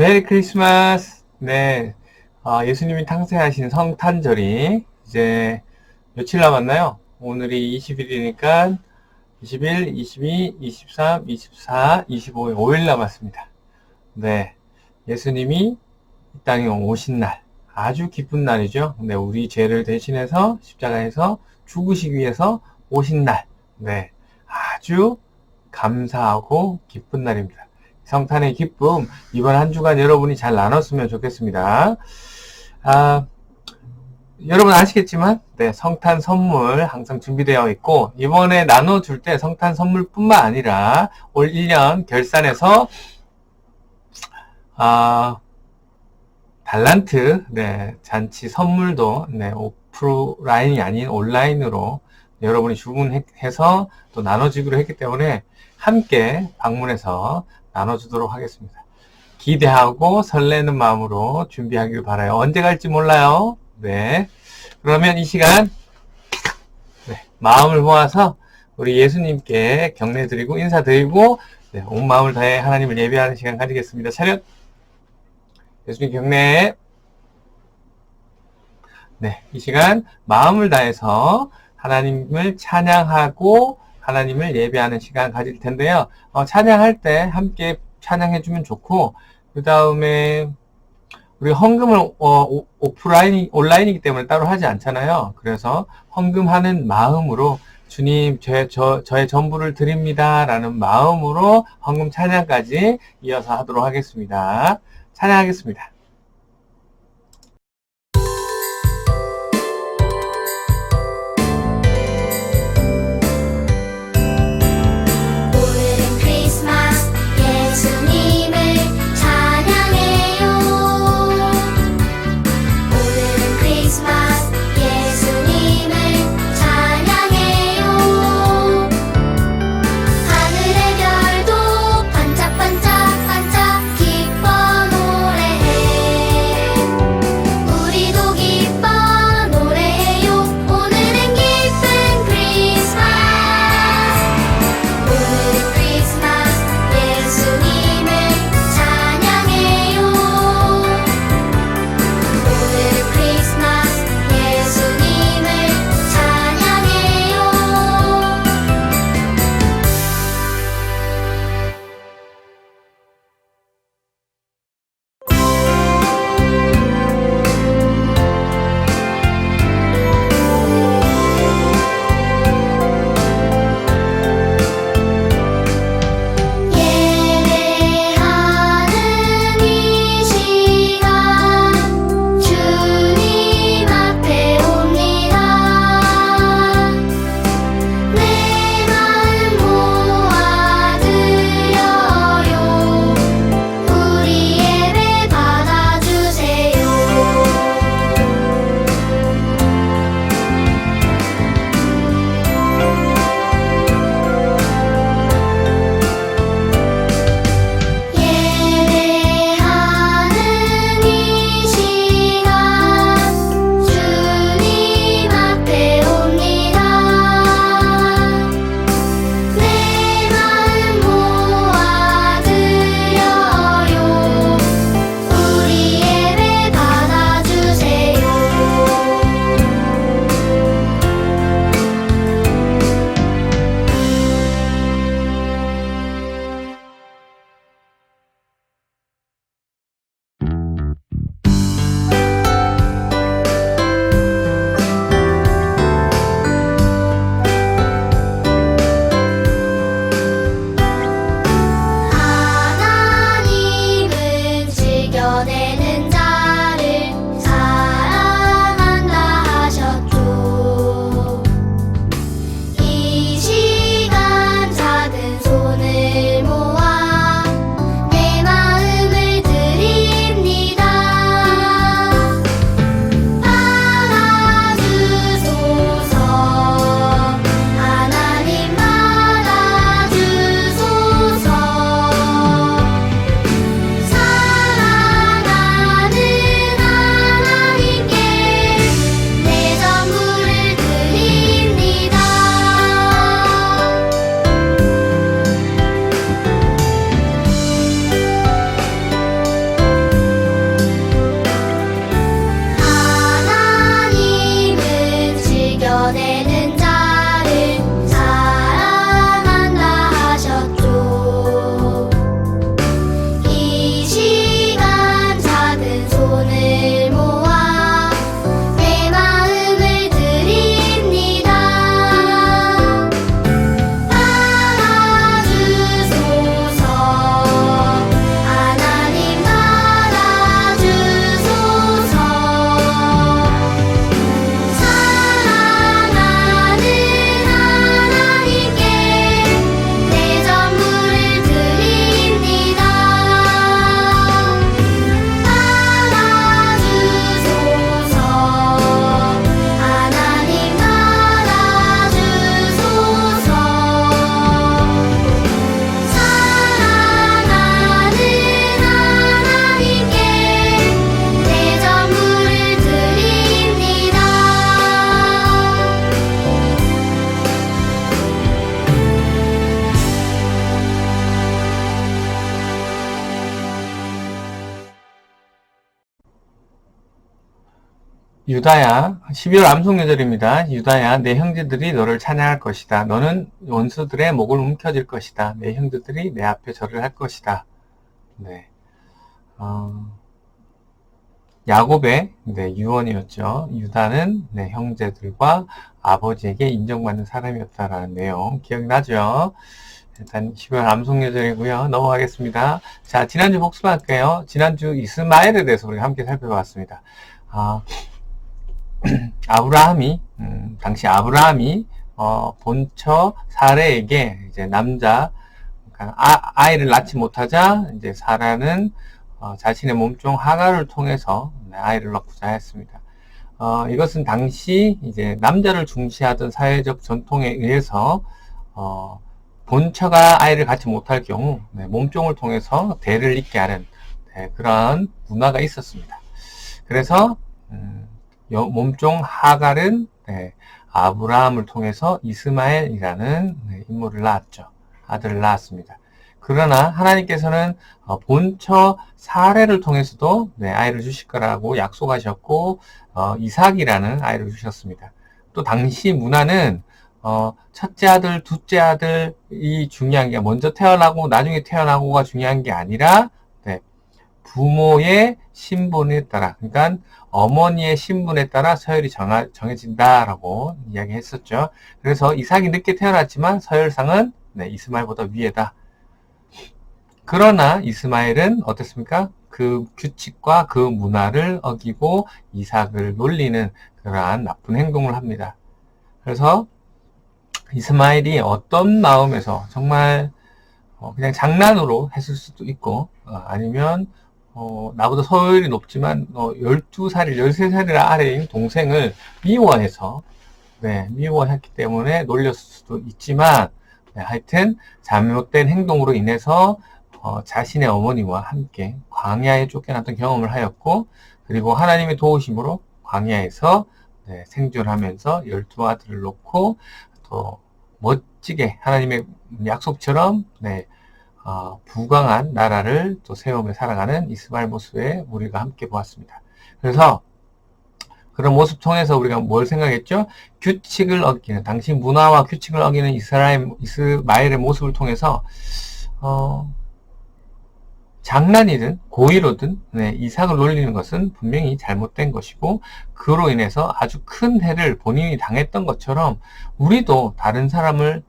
메리 크리스마스. 네. 예수님이 탕생하신 성탄절이 이제 며칠 남았나요? 오늘이 20일이니까 21, 22, 23, 24, 25일, 5일 남았습니다. 네. 예수님이 이 땅에 오신 날. 아주 기쁜 날이죠. 네. 우리 죄를 대신해서 십자가에서 죽으시기 위해서 오신 날. 네. 아주 감사하고 기쁜 날입니다. 성탄의 기쁨, 이번 한 주간 여러분이 잘 나눴으면 좋겠습니다. 여러분 아시겠지만, 네, 성탄 선물 항상 준비되어 있고, 이번에 나눠줄 때 성탄 선물뿐만 아니라, 올 1년 결산에서, 달란트, 네, 잔치 선물도, 네, 오프라인이 아닌 온라인으로 여러분이 주문해서 또 나눠주기로 했기 때문에, 함께 방문해서 나눠주도록 하겠습니다. 기대하고 설레는 마음으로 준비하길 바라요. 언제 갈지 몰라요. 네. 그러면 이 시간, 네, 마음을 모아서 우리 예수님께 경례드리고 인사드리고, 네, 온 마음을 다해 하나님을 예배하는 시간 가지겠습니다. 차렷. 예수님 경례. 네, 이 시간 마음을 다해서 하나님을 찬양하고 하나님을 예배하는 시간 가질 텐데요. 찬양할 때 함께 찬양해주면 좋고, 그 다음에 우리 헌금을 온라인이기 때문에 따로 하지 않잖아요. 그래서 헌금하는 마음으로 주님 저의 전부를 드립니다 라는 마음으로 헌금 찬양까지 이어서 하도록 하겠습니다. 찬양하겠습니다. 하늘의 별도 반짝반짝반짝 기뻐 노래해 유다야, 12월 암송예절입니다. 유다야, 내 형제들이 너를 찬양할 것이다. 너는 원수들의 목을 움켜쥘 것이다. 내 형제들이 내 앞에 절을 할 것이다. 네. 야곱의 유언이었죠. 유다는 형제들과 아버지에게 인정받는 사람이었다라는 내용 기억나죠? 일단 12월 암송예절이고요. 넘어가겠습니다. 자, 지난주 복습할게요. 지난주 이스마엘에 대해서 우리가 함께 살펴봤습니다. 당시 아브라함이 본처 사레에게 이제 남자 아이를 낳지 못하자 이제 사라는 자신의 몸종 하갈을 통해서 아이를 낳고자 했습니다. 이것은 당시 이제 남자를 중시하던 사회적 전통에 의해서 본처가 아이를 갖지 못할 경우 몸종을 통해서 대를 잇게 하는 그런 문화가 있었습니다. 그래서 몸종 하갈은 아브라함을 통해서 이스마엘이라는 인물을 낳았죠. 아들을 낳았습니다. 그러나 하나님께서는 본처 사레를 통해서도 아이를 주실 거라고 약속하셨고 이삭이라는 아이를 주셨습니다. 또 당시 문화는 첫째 아들, 둘째 아들이 중요한 게 먼저 태어나고 나중에 태어나고가 중요한 게 아니라 부모의 신분에 따라, 그러니까 어머니의 신분에 따라 서열이 정해진다라고 이야기했었죠. 그래서 이삭이 늦게 태어났지만 서열상은 이스마엘보다 위에다. 그러나 이스마엘은 어땠습니까? 그 규칙과 그 문화를 어기고 이삭을 놀리는 그러한 나쁜 행동을 합니다. 그래서 이스마엘이 어떤 마음에서 정말 그냥 장난으로 했을 수도 있고 아니면 나보다 서열이 높지만 12살이 13살이나 아래인 동생을 미워해서 미워했기 때문에 놀렸을 수도 있지만 하여튼 잘못된 행동으로 인해서 자신의 어머니와 함께 광야에 쫓겨났던 경험을 하였고 그리고 하나님의 도우심으로 광야에서 생존하면서 12아들을 놓고 또 멋지게 하나님의 약속처럼 부강한 나라를 또 세우며 살아가는 이스마엘 모습에 우리가 함께 보았습니다. 그래서 그런 모습 통해서 우리가 뭘 생각했죠? 규칙을 어기는, 당시 문화와 규칙을 어기는 이스마엘의 모습을 통해서 장난이든 고의로든 이삭을 놀리는 것은 분명히 잘못된 것이고 그로 인해서 아주 큰 해를 본인이 당했던 것처럼 우리도 다른 사람을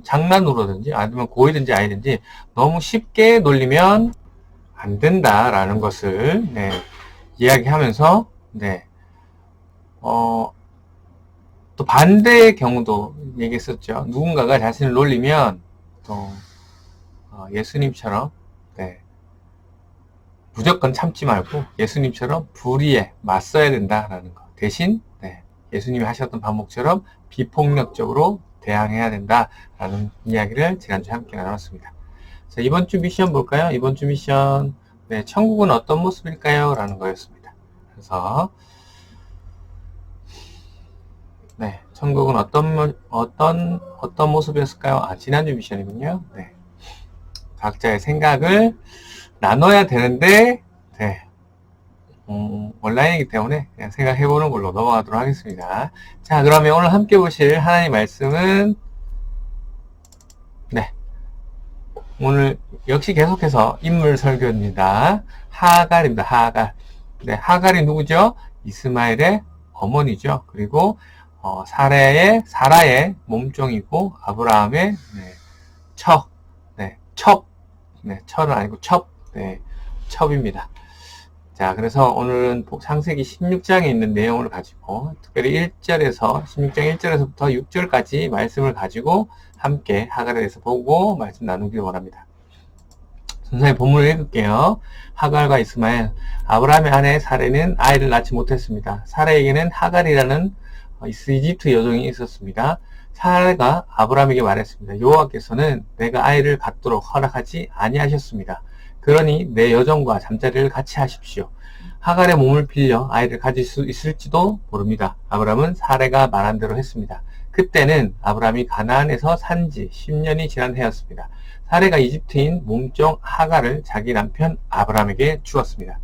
장난으로든지 아니면 고의든지 아니든지 너무 쉽게 놀리면 안 된다라는 것을 이야기하면서 또 반대의 경우도 얘기했었죠. 누군가가 자신을 놀리면 또 예수님처럼 무조건 참지 말고 예수님처럼 불의에 맞서야 된다라는 거. 대신 예수님이 하셨던 반복처럼 비폭력적으로 대항해야 된다라는 이야기를 지난주에 함께 나눴습니다. 자, 이번 주 미션 볼까요? 이번 주 미션 천국은 어떤 모습일까요? 라는 거였습니다. 그래서 천국은 어떤 모습이었을까요? 지난주 미션이군요. 각자의 생각을 나눠야 되는데 온라인이기 때문에 그냥 생각해보는 걸로 넘어가도록 하겠습니다. 자, 그러면 오늘 함께 보실 하나님 말씀은 오늘 역시 계속해서 인물 설교입니다. 하갈입니다. 하갈. 하갈이 누구죠? 이스마엘의 어머니죠. 그리고 사라의 몸종이고 아브라함의 철은 아니고 첩입니다. 자, 그래서 오늘은 창세기 16장에 있는 내용을 가지고 특별히 16장 1절에서부터 6절까지 말씀을 가지고 함께 하갈에 대해서 보고 말씀 나누기를 원합니다. 선생님 본문을 읽을게요. 하갈과 이스마엘. 아브라함의 아내 사레는 아이를 낳지 못했습니다. 사레에게는 하갈이라는 이집트 여종이 있었습니다. 사레가 아브라함에게 말했습니다. 여호와께서는 내가 아이를 갖도록 허락하지 아니하셨습니다. 그러니 내 여종과 잠자리를 같이 하십시오. 하갈의 몸을 빌려 아이를 가질 수 있을지도 모릅니다. 아브라함은 사레가 말한 대로 했습니다. 그때는 아브라함이 가나안에서 산지 10년이 지난 해였습니다. 사레가 이집트인 몸종 하갈을 자기 남편 아브라함에게 주었습니다.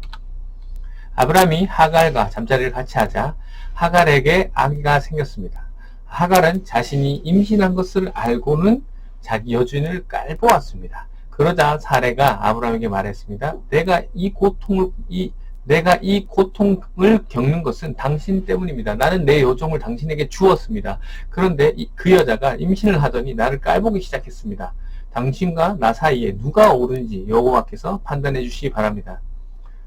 아브라함이 하갈과 잠자리를 같이 하자 하갈에게 아기가 생겼습니다. 하갈은 자신이 임신한 것을 알고는 자기 여주인을 깔보았습니다. 그러자 사레가 아브라함에게 말했습니다. 내가 이 고통을 겪는 것은 당신 때문입니다. 나는 내 여종을 당신에게 주었습니다. 그런데 그 여자가 임신을 하더니 나를 깔보기 시작했습니다. 당신과 나 사이에 누가 옳은지 여호와께서 판단해 주시기 바랍니다.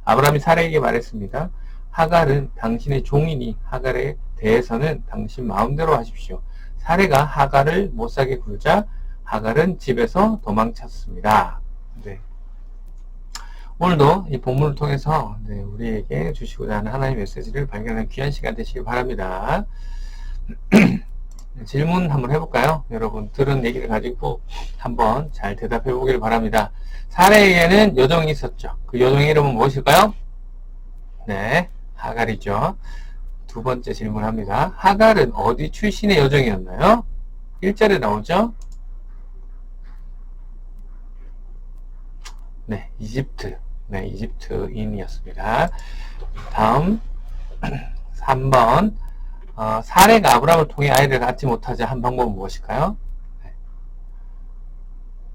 아브라함이 사레에게 말했습니다. 하갈은 당신의 종이니 하갈에 대해서는 당신 마음대로 하십시오. 사레가 하갈을 못사게 굴자 하갈은 집에서 도망쳤습니다. 네. 오늘도 이 본문을 통해서 우리에게 주시고자 하는 하나님의 메시지를 발견하는 귀한 시간 되시길 바랍니다. 질문 한번 해볼까요? 여러분 들은 얘기를 가지고 한번 잘 대답해 보길 바랍니다. 사레에게는 여종이 있었죠. 그 여종의 이름은 무엇일까요? 네, 하갈이죠. 두 번째 질문합니다. 하갈은 어디 출신의 여종이었나요? 1절에 나오죠? 네, 이집트. 네, 이집트인이었습니다. 다음 3번 사레가 아브라함을 통해 아이를 갖지 못하자 한 방법은 무엇일까요? 네.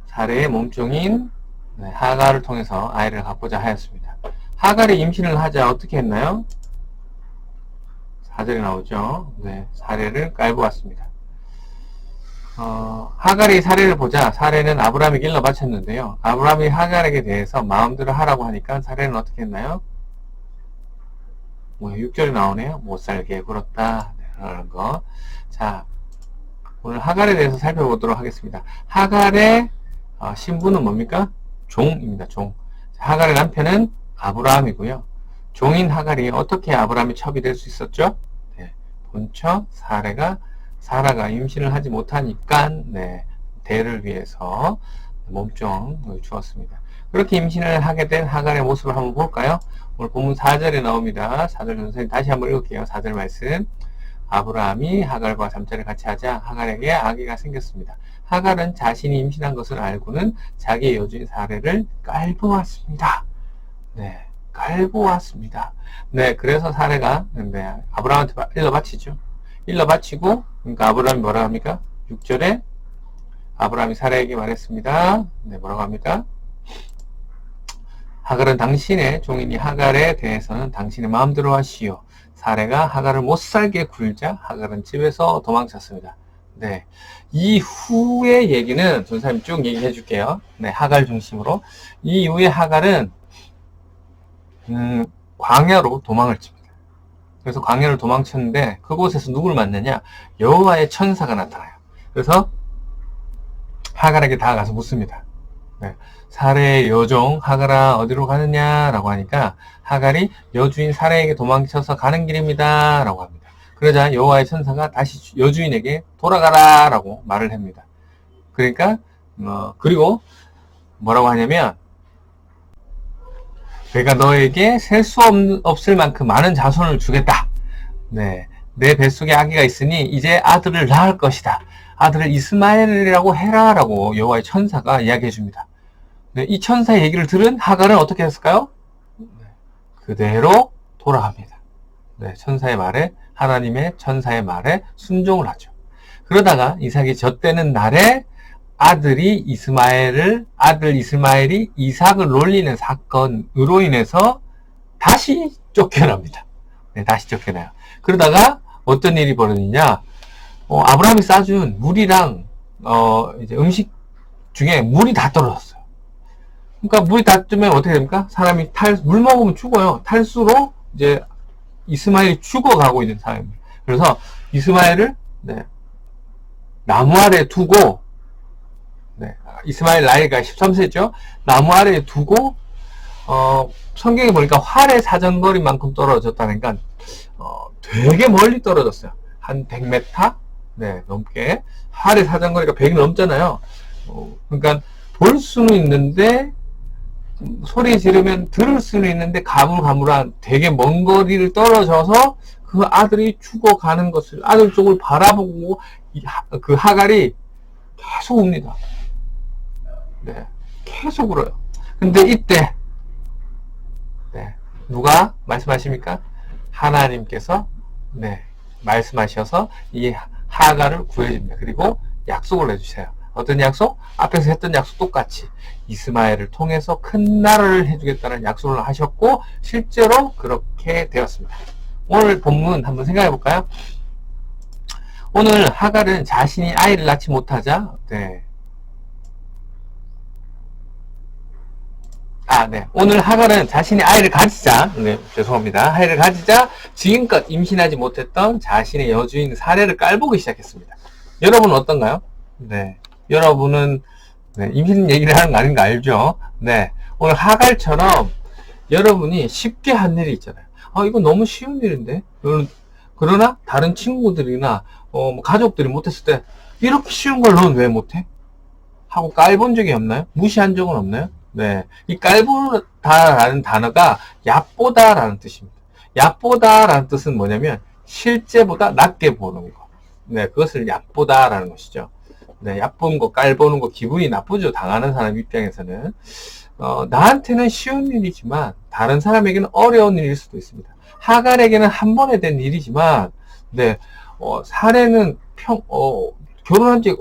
사레의 몸종인 하갈을 통해서 아이를 갖고자 하였습니다. 하갈이 임신을 하자 어떻게 했나요? 4절에 나오죠. 네, 사레를 깔보았습니다. 하갈이 사레를 보자 사레는 아브라함에게 일러 바쳤는데요. 아브라함이 하갈에게 대해서 마음대로 하라고 하니까 사레는 어떻게 했나요? 6절에 나오네요. 못살게 굴었다. 라는 거. 자, 오늘 하갈에 대해서 살펴보도록 하겠습니다. 하갈의 신부는 뭡니까? 종입니다. 종. 하갈의 남편은 아브라함이고요. 종인 하갈이 어떻게 아브라함의 첩이 될 수 있었죠? 네, 본처 사라가 임신을 하지 못하니까 대를 위해서 몸종을 주었습니다. 그렇게 임신을 하게 된 하갈의 모습을 한번 볼까요? 오늘 본문 4절에 나옵니다. 4절 선생님 다시 한번 읽을게요. 4절 말씀. 아브라함이 하갈과 잠자리를 같이 하자 하갈에게 아기가 생겼습니다. 하갈은 자신이 임신한 것을 알고는 자기의 여주인 사레를 깔보았습니다. 네, 깔보았습니다. 네, 그래서 사레가 아브라함한테 일러 바치죠. 일러 바치고 그러니까 아브라함이 뭐라고 합니까? 6절에 아브라함이 사레에게 말했습니다. 네, 뭐라고 합니까? 하갈은 당신의 종이니 하갈에 대해서는 당신의 마음대로 하시오. 사레가 하갈을 못살게 굴자 하갈은 집에서 도망쳤습니다. 네, 이후의 얘기는 전사님 쭉 얘기해 줄게요. 네, 하갈 중심으로. 이후에 하갈은 광야로 도망을 칩니다. 그래서 광야를 도망쳤는데 그곳에서 누구를 만나냐? 여호와의 천사가 나타나요. 그래서 하갈에게 다가가서 묻습니다. 네, 사레의 여종 하갈아 어디로 가느냐라고 하니까 하갈이 여주인 사레에게 도망쳐서 가는 길입니다 라고 합니다. 그러자 여호와의 천사가 다시 여주인에게 돌아가라 라고 말을 합니다. 그러니까 그리고 뭐라고 하냐면 내가 너에게 셀 수 없을 만큼 많은 자손을 주겠다. 네, 내 뱃속에 아기가 있으니 이제 아들을 낳을 것이다. 아들을 이스마엘이라고 해라 라고 여호와의 천사가 이야기해 줍니다. 네, 이 천사의 얘기를 들은 하갈은 어떻게 했을까요? 네, 그대로 돌아갑니다. 네, 천사의 말에 하나님의 천사의 말에 순종을 하죠. 그러다가 이삭이 젖되는 날에 아들 이스마엘이 이삭을 놀리는 사건으로 인해서 다시 쫓겨납니다. 네, 다시 쫓겨나요. 그러다가 어떤 일이 벌어지냐? 아브라함이 싸준 물이랑 이제 음식 중에 물이 다 떨어졌어요. 그러니까 물이 다 뜨면 어떻게 됩니까? 사람이 물 먹으면 죽어요. 탈수로 이제 이스마엘이 죽어가고 있는 상황입니다. 그래서 이스마엘을 나무 아래에 두고 이스마엘 나이가 13세죠. 나무 아래에 두고 성경에 보니까 활의 사정거리만큼 떨어졌다니까 되게 멀리 떨어졌어요. 한 100m 넘게. 활의 사정거리가 100이 넘잖아요. 그러니까 볼 수는 있는데 소리 지르면 들을 수는 있는데 가물가물한 되게 먼 거리를 떨어져서 그 아들이 죽어가는 것을 아들 쪽을 바라보고 그 하갈이 계속 웁니다. 네, 계속 울어요. 근데 이때 누가 말씀하십니까? 하나님께서 네, 말씀하셔서 이 하갈을 구해줍니다. 그리고 약속을 해주세요. 어떤 약속? 앞에서 했던 약속 똑같이 이스마엘을 통해서 큰 나라를 해주겠다는 약속을 하셨고 실제로 그렇게 되었습니다. 오늘 본문 한번 생각해 볼까요? 오늘 하갈은 자신이 아이를 낳지 못하자 오늘 하갈은 자신의 아이를 가지자, 죄송합니다. 아이를 가지자 지금껏 임신하지 못했던 자신의 여주인 사례를 깔보기 시작했습니다. 여러분은 어떤가요? 네. 여러분은 임신 얘기를 하는 거 아닌 거 알죠? 네. 오늘 하갈처럼 여러분이 쉽게 한 일이 있잖아요. 이거 너무 쉬운 일인데? 그러나 다른 친구들이나 가족들이 못했을 때 이렇게 쉬운 걸 넌 왜 못해? 하고 깔본 적이 없나요? 무시한 적은 없나요? 네. 이 깔보다라는 단어가 얕보다라는 뜻입니다. 얕보다라는 뜻은 뭐냐면 실제보다 낮게 보는 거. 네. 그것을 얕보다라는 것이죠. 네. 얕보는 거, 깔보는 거 기분이 나쁘죠. 당하는 사람 입장에서는. 나한테는 쉬운 일이지만 다른 사람에게는 어려운 일일 수도 있습니다. 하갈에게는 한 번에 된 일이지만 네. 사례는 결혼한 지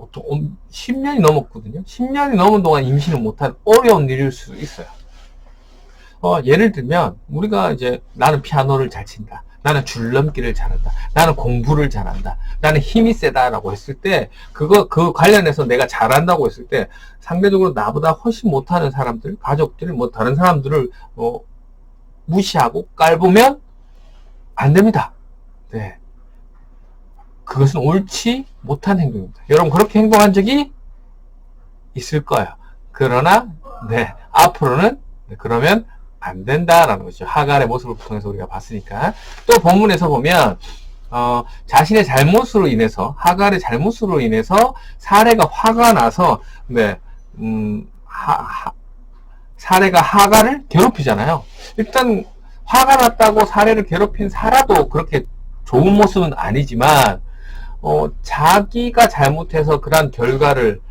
10년이 넘었거든요. 10년이 넘은 동안 임신을 못한 어려운 일일 수 있어요. 예를 들면, 우리가 이제, 나는 피아노를 잘 친다. 나는 줄넘기를 잘한다. 나는 공부를 잘한다. 나는 힘이 세다라고 했을 때, 그 관련해서 내가 잘한다고 했을 때, 상대적으로 나보다 훨씬 못하는 사람들, 가족들, 다른 사람들을, 무시하고 깔보면 안 됩니다. 네. 그것은 옳지 못한 행동입니다. 여러분 그렇게 행동한 적이 있을 거예요. 그러나 앞으로는 그러면 안 된다라는 거죠. 하갈의 모습을 통해서 우리가 봤으니까. 또 본문에서 보면 자신의 잘못으로 인해서 하갈의 잘못으로 인해서 사레가 화가 나서 사레가 하갈을 괴롭히잖아요. 일단 화가 났다고 사레를 괴롭힌 사라도 그렇게 좋은 모습은 아니지만 자기가 잘못해서 그러한 결과를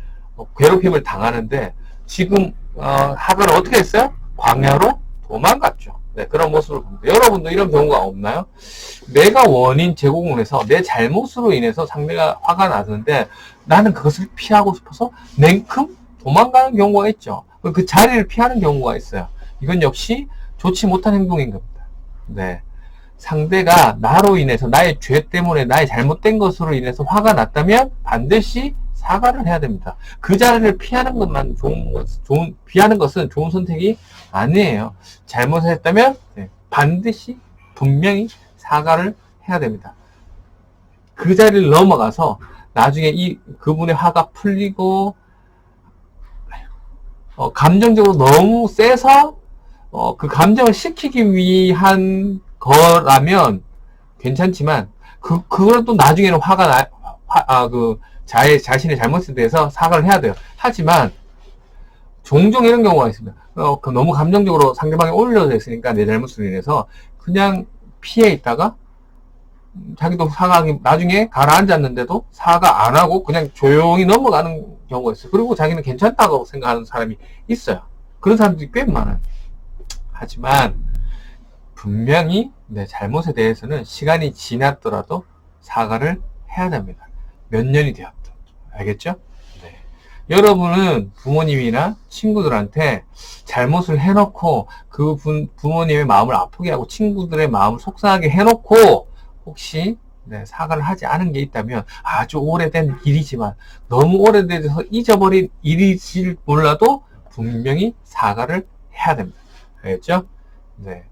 괴롭힘을 당하는데 지금 하갈은 어떻게 했어요? 광야로 도망갔죠. 네, 그런 모습을 봅니다. 여러분도 이런 경우가 없나요? 내가 원인 제공을 해서 내 잘못으로 인해서 상대가 화가 났는데 나는 그것을 피하고 싶어서 냉큼 도망가는 경우가 있죠. 그 자리를 피하는 경우가 있어요. 이건 역시 좋지 못한 행동인 겁니다. 네. 상대가 나로 인해서 나의 죄 때문에 나의 잘못된 것으로 인해서 화가 났다면 반드시 사과를 해야 됩니다. 그 자리를 피하는 것만 피하는 것은 좋은 선택이 아니에요. 잘못을 했다면 반드시 분명히 사과를 해야 됩니다. 그 자리를 넘어가서 나중에 그분의 화가 풀리고 감정적으로 너무 세서 그 감정을 식히기 위한 거라면 괜찮지만 그걸 또 나중에는 화가 자신의 잘못에 대해서 사과를 해야 돼요. 하지만 종종 이런 경우가 있습니다. 너무 감정적으로 상대방이 올려져 있으니까 내 잘못으로 인해서 그냥 피해 있다가 자기도 사과하기 나중에 가라앉았는데도 사과 안 하고 그냥 조용히 넘어가는 경우가 있어요. 그리고 자기는 괜찮다고 생각하는 사람이 있어요. 그런 사람들이 꽤 많아요. 하지만 분명히 내 잘못에 대해서는 시간이 지났더라도 사과를 해야 됩니다. 몇 년이 되었든. 알겠죠? 네. 여러분은 부모님이나 친구들한테 잘못을 해놓고 그 부모님의 마음을 아프게 하고 친구들의 마음을 속상하게 해놓고 혹시 사과를 하지 않은 게 있다면 아주 오래된 일이지만 너무 오래돼서 잊어버린 일일지 몰라도 분명히 사과를 해야 됩니다. 알겠죠? 네.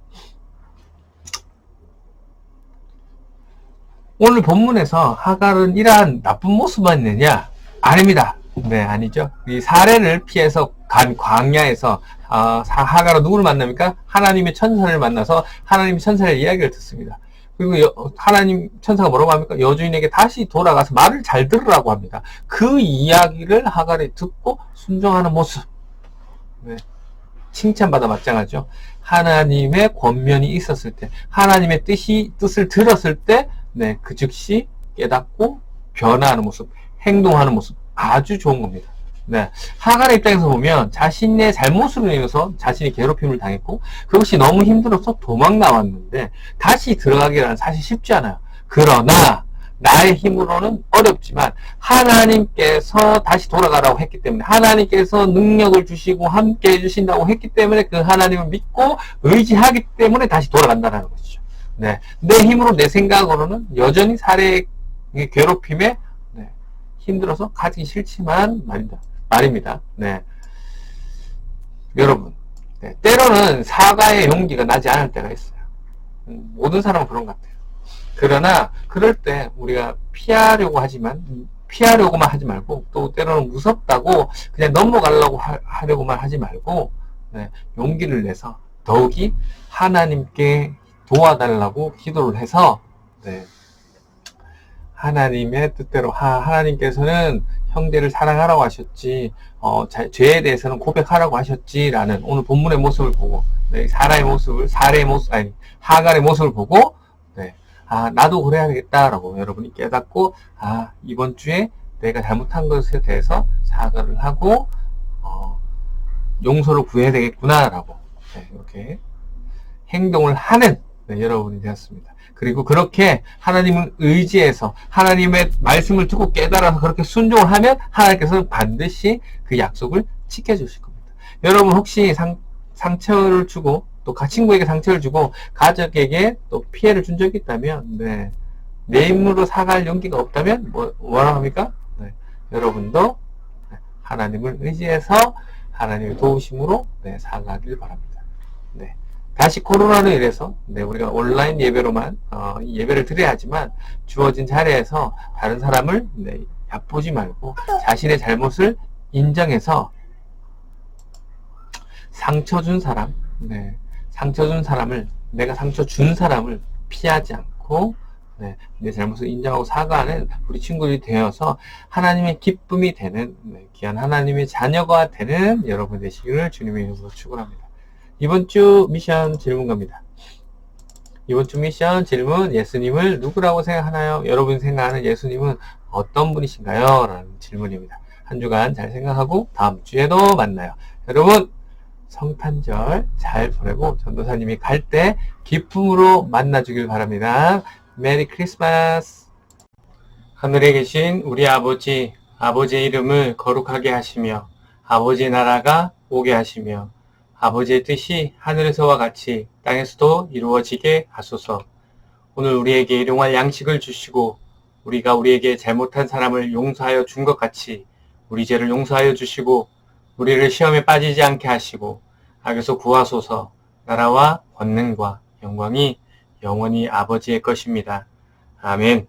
오늘 본문에서 하갈은 이러한 나쁜 모습만 있느냐? 아닙니다. 네, 아니죠. 이 사례를 피해서 간 광야에서 하갈은 누구를 만납니까? 하나님의 천사를 만나서 하나님의 천사의 이야기를 듣습니다. 그리고 하나님 천사가 뭐라고 합니까? 여주인에게 다시 돌아가서 말을 잘 들으라고 합니다. 그 이야기를 하갈이 듣고 순종하는 모습. 네. 칭찬받아 마땅하죠. 하나님의 권면이 있었을 때, 하나님의 뜻을 들었을 때, 그 즉시 깨닫고 변화하는 모습, 행동하는 모습, 아주 좋은 겁니다. 네. 하갈의 입장에서 보면 자신의 잘못으로 인해서 자신이 괴롭힘을 당했고 그것이 너무 힘들어서 도망 나왔는데 다시 들어가기란 사실 쉽지 않아요. 그러나 나의 힘으로는 어렵지만 하나님께서 다시 돌아가라고 했기 때문에 하나님께서 능력을 주시고 함께 해주신다고 했기 때문에 그 하나님을 믿고 의지하기 때문에 다시 돌아간다는 것이죠. 네. 내 힘으로 내 생각으로는 여전히 살해의 괴롭힘에 네. 힘들어서 가기 싫지만 말입니다. 네. 여러분, 네. 때로는 사과의 용기가 나지 않을 때가 있어요. 모든 사람은 그런 것 같아요. 그러나 그럴 때 우리가 피하려고만 하지 말고 또 때로는 무섭다고 그냥 넘어가려고 하려고만 하지 말고 네, 용기를 내서 더욱이 하나님께 도와달라고 기도를 해서 네, 하나님의 뜻대로 하나님께서는 형제를 사랑하라고 하셨지 죄에 대해서는 고백하라고 하셨지라는 오늘 본문의 모습을 보고 네, 하갈의 모습을 보고 네, 나도 그래야겠다라고 여러분이 깨닫고 이번 주에 내가 잘못한 것에 대해서 사과를 하고 용서를 구해야 되겠구나라고 네, 이렇게 행동을 하는 네, 여러분이 되었습니다. 그리고 그렇게 하나님을 의지해서 하나님의 말씀을 듣고 깨달아서 그렇게 순종을 하면 하나님께서는 반드시 그 약속을 지켜주실 겁니다. 여러분 혹시 상처를 주고 또 친구에게 상처를 주고 가족에게 또 피해를 준 적이 있다면 네, 내 힘으로 사과할 용기가 없다면 뭐라고 합니까? 네, 여러분도 하나님을 의지해서 하나님의 도우심으로 네, 사과하길 바랍니다. 네. 다시 코로나로 인해서 네, 우리가 온라인 예배로만 예배를 드려야 하지만 주어진 자리에서 다른 사람을 네, 얕보지 말고 자신의 잘못을 인정해서 상처 준 사람, 내가 상처 준 사람을 피하지 않고 네, 내 잘못을 인정하고 사과하는 우리 친구들이 되어서 하나님의 기쁨이 되는 귀한 하나님의 자녀가 되는 여러분 되시기를 주님의 이름으로 축원합니다. 이번 주 미션 질문 갑니다. 이번 주 미션 질문, 예수님을 누구라고 생각하나요? 여러분이 생각하는 예수님은 어떤 분이신가요? 라는 질문입니다. 한 주간 잘 생각하고 다음 주에도 만나요. 여러분 성탄절 잘 보내고 전도사님이 갈 때 기쁨으로 만나주길 바랍니다. 메리 크리스마스. 하늘에 계신 우리 아버지, 아버지의 이름을 거룩하게 하시며 아버지의 나라가 오게 하시며 아버지의 뜻이 하늘에서와 같이 땅에서도 이루어지게 하소서. 오늘 우리에게 일용할 양식을 주시고 우리가 우리에게 잘못한 사람을 용서하여 준 것 같이 우리 죄를 용서하여 주시고 우리를 시험에 빠지지 않게 하시고 악에서 구하소서. 나라와 권능과 영광이 영원히 아버지의 것입니다. 아멘.